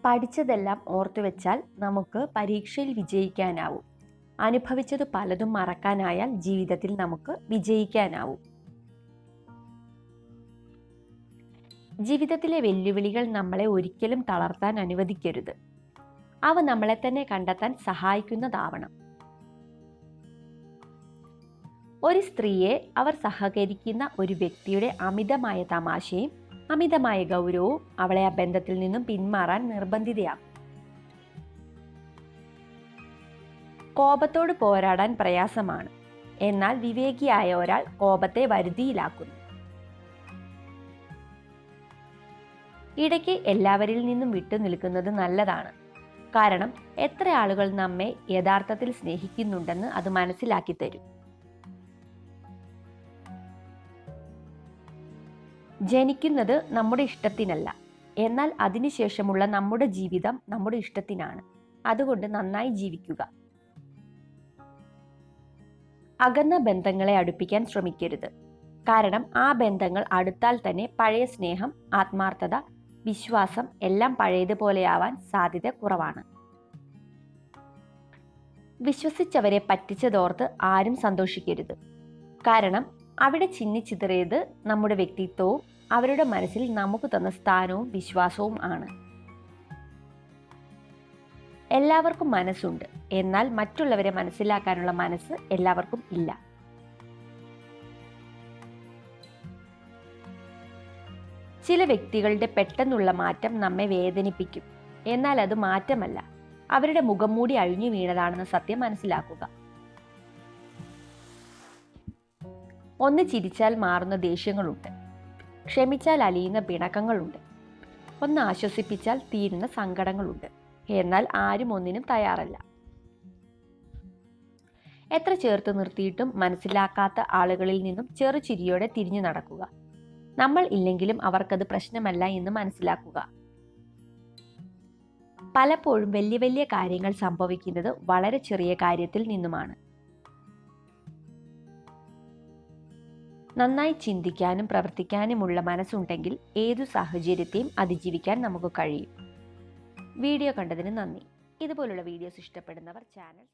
പഠിച്ചതെല്ലാം ഓർത്തുവെച്ചാൽ നമുക്ക് പരീക്ഷയിൽ വിജയിക്കാനാവും. അനുഭവിച്ചത് പലതും മറക്കാനായാൽ ജീവിതത്തിൽ നമുക്ക് വിജയിക്കാനാവും. ജീവിതത്തിലെ വെല്ലുവിളികൾ നമ്മളെ ഒരിക്കലും തളർത്താൻ അനുവദിക്കരുത്. അവ നമ്മളെ തന്നെ കണ്ടെത്താൻ സഹായിക്കുന്നതാവണം. ഒരു സ്ത്രീയെ അവർ സഹകരിക്കുന്ന ഒരു വ്യക്തിയുടെ അമിതമായ തമാശയും അമിതമായ ഗൗരവവും അവളെ ആ ബന്ധത്തിൽ നിന്നും പിന്മാറാൻ നിർബന്ധിതയാക്കും. കോപത്തോട് പോരാടാൻ പ്രയാസമാണ്, എന്നാൽ വിവേകിയായ ഒരാൾ കോപത്തെ വരുതിയിലാക്കുന്നു. ഇടയ്ക്ക് എല്ലാവരിൽ നിന്നും വിട്ടുനിൽക്കുന്നത് നല്ലതാണ്. കാരണം എത്ര ആളുകൾ നമ്മെ യഥാർത്ഥത്തിൽ സ്നേഹിക്കുന്നുണ്ടെന്ന് അത് മനസ്സിലാക്കി തരും. ജനിക്കുന്നത് നമ്മുടെ ഇഷ്ടത്തിനല്ല, എന്നാൽ അതിനുശേഷമുള്ള നമ്മുടെ ജീവിതം നമ്മുടെ ഇഷ്ടത്തിനാണ്. അതുകൊണ്ട് നന്നായി ജീവിക്കുക. അകന്ന ബന്ധങ്ങളെ അടുപ്പിക്കാൻ ശ്രമിക്കരുത്. കാരണം ആ ബന്ധങ്ങൾ അടുത്താൽ തന്നെ പഴയ സ്നേഹം, ആത്മാർത്ഥത, വിശ്വാസം എല്ലാം പഴയതുപോലെയാവാൻ സാധ്യത കുറവാണ്. വിശ്വസിച്ചവരെ പറ്റിച്ചതോർത്ത് ആരും സന്തോഷിക്കരുത്. കാരണം അവിടെ ചിന്നിച്ചിതറിയത് നമ്മുടെ വ്യക്തിത്വവും അവരുടെ മനസ്സിൽ നമുക്ക് തന്ന സ്ഥാനവും വിശ്വാസവും ആണ്. എല്ലാവർക്കും മനസ്സുണ്ട്, എന്നാൽ മറ്റുള്ളവരെ മനസ്സിലാക്കാനുള്ള മനസ്സ് എല്ലാവർക്കും ഇല്ല. ചില വ്യക്തികളുടെ പെട്ടെന്നുള്ള മാറ്റം നമ്മെ വേദനിപ്പിക്കും. എന്നാൽ അത് മാറ്റമല്ല, അവരുടെ മുഖംമൂടി അഴിഞ്ഞു വീണതാണെന്ന സത്യം മനസ്സിലാക്കുക. ഒന്ന് ചിരിച്ചാൽ മാറുന്ന ദേഷ്യങ്ങളുണ്ട്. ക്ഷമിച്ചാൽ അലിയുന്ന പിണക്കങ്ങളുണ്ട്. ഒന്ന് ആശ്വസിപ്പിച്ചാൽ തീരുന്ന സങ്കടങ്ങളുണ്ട്. എന്നാൽ ആരും ഒന്നിനും തയ്യാറല്ല. എത്ര ചേർത്ത് നിർത്തിയിട്ടും മനസ്സിലാക്കാത്ത ആളുകളിൽ നിന്നും ചെറുചിരിയോടെ തിരിഞ്ഞു നടക്കുക. നമ്മൾ ഇല്ലെങ്കിലും അവർക്കത് പ്രശ്നമല്ല എന്ന് മനസ്സിലാക്കുക. പലപ്പോഴും വലിയ വലിയ കാര്യങ്ങൾ സംഭവിക്കുന്നത് വളരെ ചെറിയ കാര്യത്തിൽ നിന്നുമാണ്. നന്നായി ചിന്തിക്കാനും പ്രവർത്തിക്കാനുമുള്ള മനസ്സുണ്ടെങ്കിൽ ഏതു സാഹചര്യത്തെയും അതിജീവിക്കാൻ നമുക്ക് കഴിയും. വീഡിയോ കണ്ടതിന് നന്ദി. ഇതുപോലുള്ള വീഡിയോസ് ഇഷ്ടപ്പെടുന്നവർ ചാനൽ